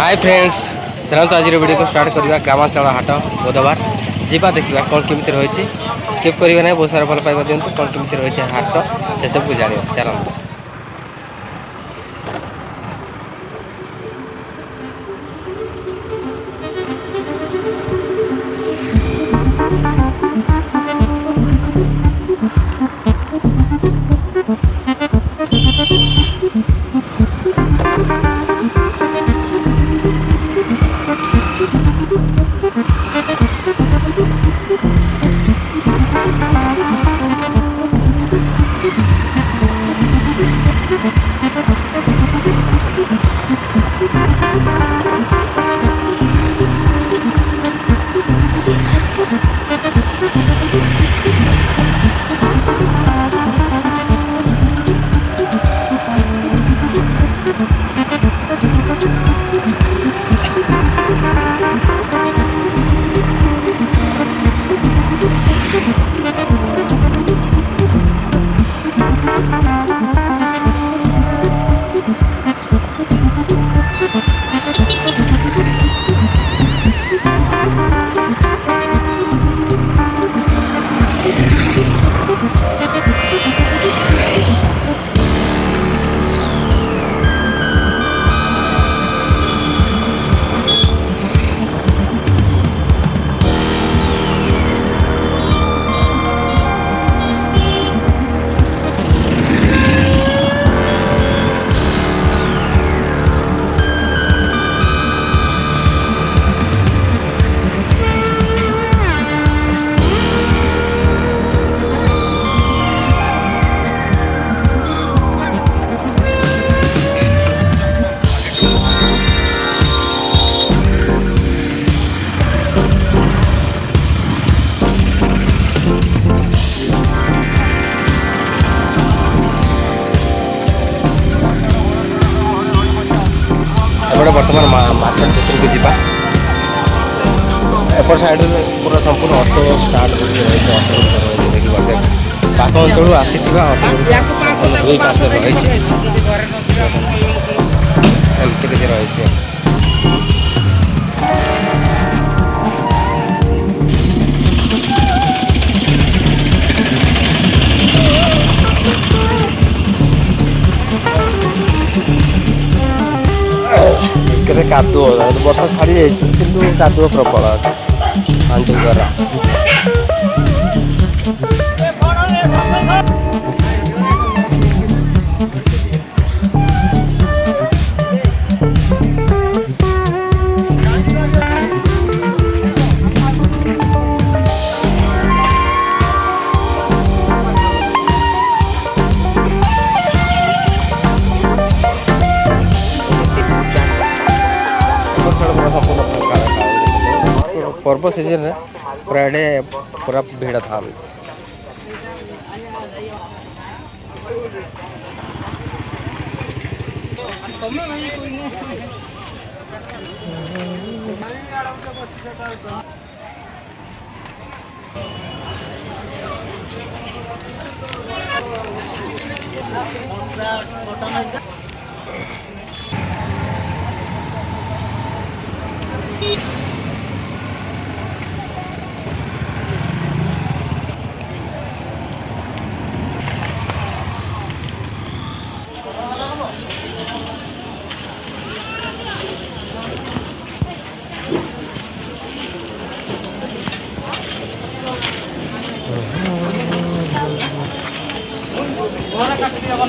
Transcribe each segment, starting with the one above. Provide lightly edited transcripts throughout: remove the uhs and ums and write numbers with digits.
Hi friends चलते आज video को स्टार्ट करवा ग्रामांचल हाट बुधवार जीवा देखा कौन केमी रही स्किप करेंगे ना बहुत सारा भल पाइबा दिंतु कौन केमी रही हाट से सब जाना चलते बर्तमान मार्केट भर को जीवा एपट साइड पूरा संपूर्ण ऑटो स्टार्ट रही ऑटो देखिए पाख अंचल आसी ऑटो दुई पार्श्व रही एमती किसी रही कादुओ वर्षा छाड़ी जाइए कादुओ प्रबल अच्छे आंटी द्वारा पर्व सीजन में पूरा एडे पूरा भीड़ था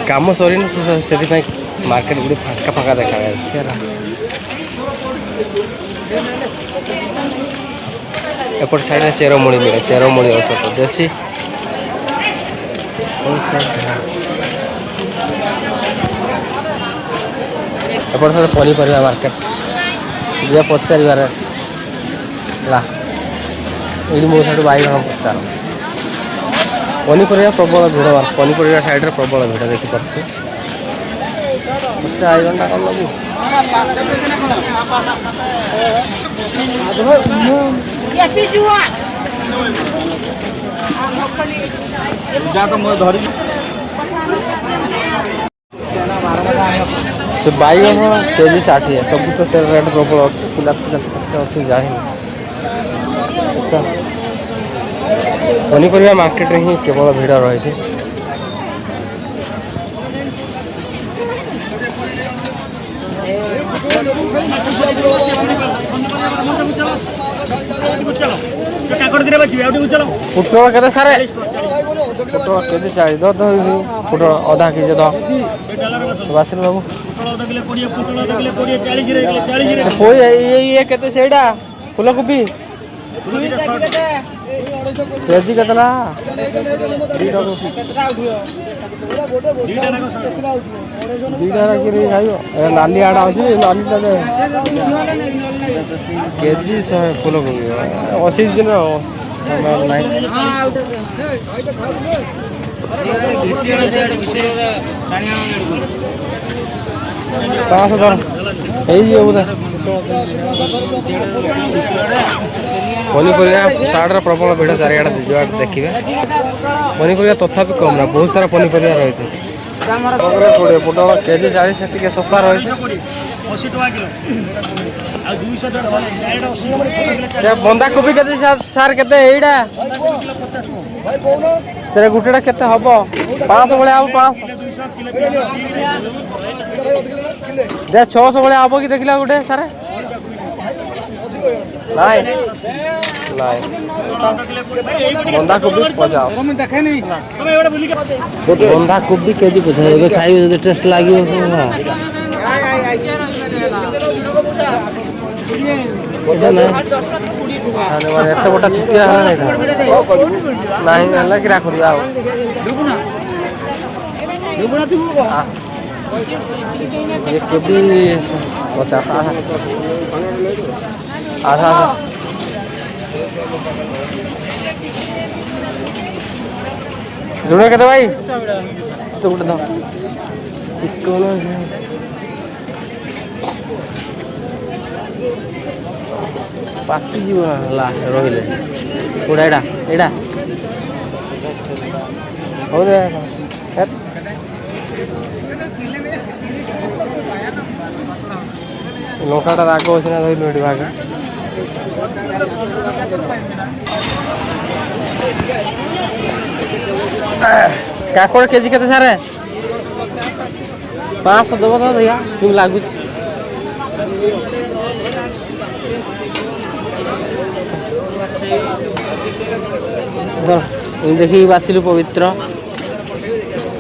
काम सरी से मार्केट गुड़ी फाका फाका देखा एपट साइड चेरमुड़ी मिले चेरमुड़ी औषध देसी एपट साइड पनीपरिया मार्केट जी पचार ये मो साइड बैगण पचार पनीपरिया प्रबल भिड़ पनीपरिया साइड रे प्रबल भिड़ देखिपे अच्छा 1 घंटा कौन लगू से बैगन केजी 60 सब तो से रेट प्रबल अच्छी पिला अच्छी जाए अच्छा पनीपरिया मार्केट में ही केवल भिड़ रही पुटल के सारे पुटल के 40 दो पुटल अधा के दो बासिल बाबू ये केते सेडा फूलकोबी केजी केतला नाली आड़ा अच्छी नाली केजी 100 फूलकोबी 80 दिन पाँच पनीपरिया साढ़ प्रबल भिड़ चारिआडे देखिए पनीपरिया तथापि कम ना बहुत सारा पनीपरिया रही पुटल केजी 40 टे सस्ता रही बंधा कोबी के सार के गोटेटा के हम 500 भाया हम 500 600 भाया हम कि देखला गोटे सारे नाई बंधा कोबी 50 बंधा कोबी केजी 50 खाई टेस्ट लगे एत बटा चुटिया ना कि राख ये कोबी 50 आधा लुण के भाई तो गोटे दो चिकन पाची जीव रही कोड़ा एडा हो दे लंकाटा राग अच्छे ना धरल ये भाग काकड़ केजी के सारे 500 दब तो भैया तुम लगुच देखी बासिलु पवित्र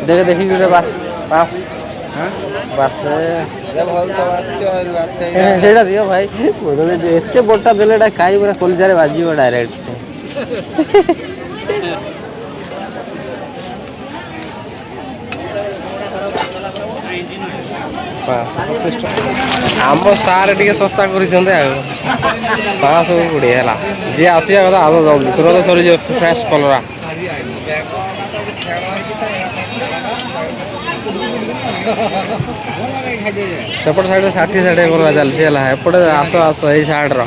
देख देखी बास बास बास दियो भाई एत बटा देले खाई पूरा कलजार बाजिब डायरेक्ट आम सार टे सस्ता कर 520 है जी आसा कथा आस जल्दी तुरंत सरी फ्रेश कलरा सेपट साइड 60 कलरा चलती है एपटे आस आस ये साइड्र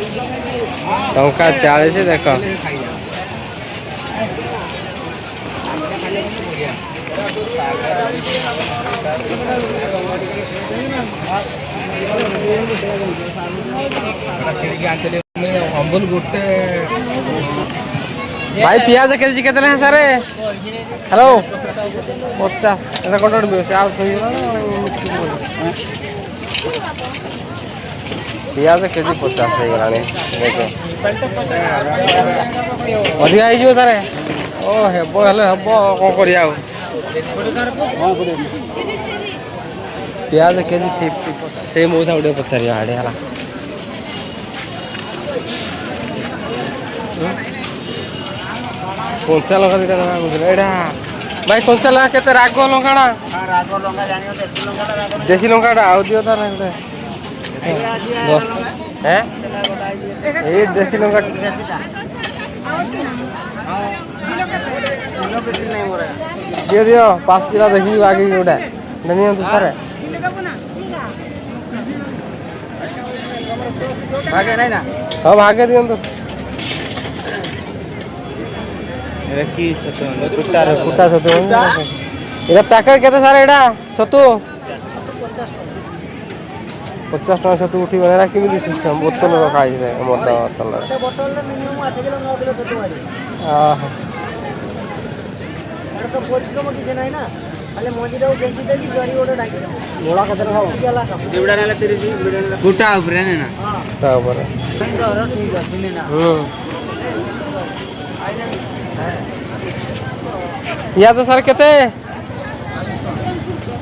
टंका 40 देख भाई पियाज केजी के सारे हेलो 50 पियाज केजी 50 हो गला अधिका हो तारे ओ हेब हेले हम कौन कर पियाज केजी 50 से मौसा गोटे पचार हाड़े है कंचा लंका दीटा एटा भाई कंचा लंका के राग लंका देसी लंका आउ दियो तार ये देसी लंका दियो दियो 5 किलो देखी आगे गोटे नहीं सारे भागे नहीं ना हाँ भागे दियंतु कुटा छतु ये पैकेट केते सारे एडा छतु 50 ଟଙ୍କା ସେଠୁ ଉଠିବ ନା କେମିତି ସିଷ୍ଟମ୍ ବୋତଲ ରଖା ହେଇଛି ମଦ ବୋତଲ ବୋତଲରେ ମିନିମମ୍ 8 କିଲୋ 9 କିଲୋ ଛତୁ ବାହାରିବ। ଓହୋ ଏଟା ତ ପରିଶ୍ରମ କିଛି ନାହିଁ ନା ଖାଲି ମଞ୍ଜିଟାକୁ ବେଞ୍ଚି ଦେଲି ଜରି ଗୋଟେ ଡାକିଦେବ ମୂଳା କେତେ ଟଙ୍କା ଦିବଡ଼ା ନେଲେ 30 ଗୋଟା ଉପରେ ନା ତାପରେ ଠିକ୍ ଅଛି ନା या तो सर केते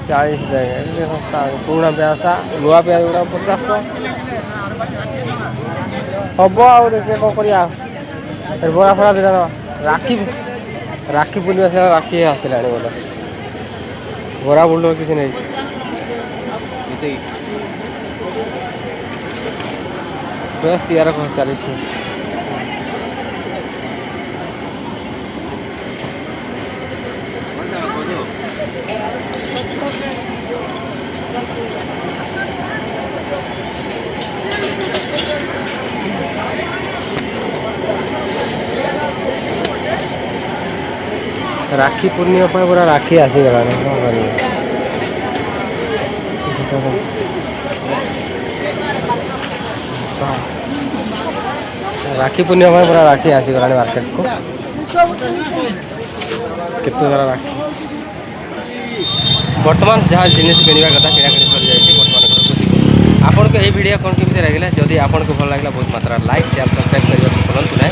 40 देंगे सस्ता पुराना प्याज था नुआ प्याज गुड़ा 50 टका हम आउ देखिए कौन करिया बरा फरा दिला राखी राखी पूर्णिमा से राखी आसला बोला बरा बोल किसी नहीं बस तैयार कर चली राखी पूर्णिमा पर पूरा राखी आसीगला राखी पूर्णिमा पर पूरा राखी आसीगला मार्केट को केते सारा राखी बर्तमान जहाँ जिनिस किणवा कथा किଣା किणी सरी जाइए बर्तमान घर को आपन को ये वीडियो कौन केमी लगे जदि आपन को भल लगे बहुत मात्रा लाइक शेयर सब्सक्राइब करने को भूलु ना।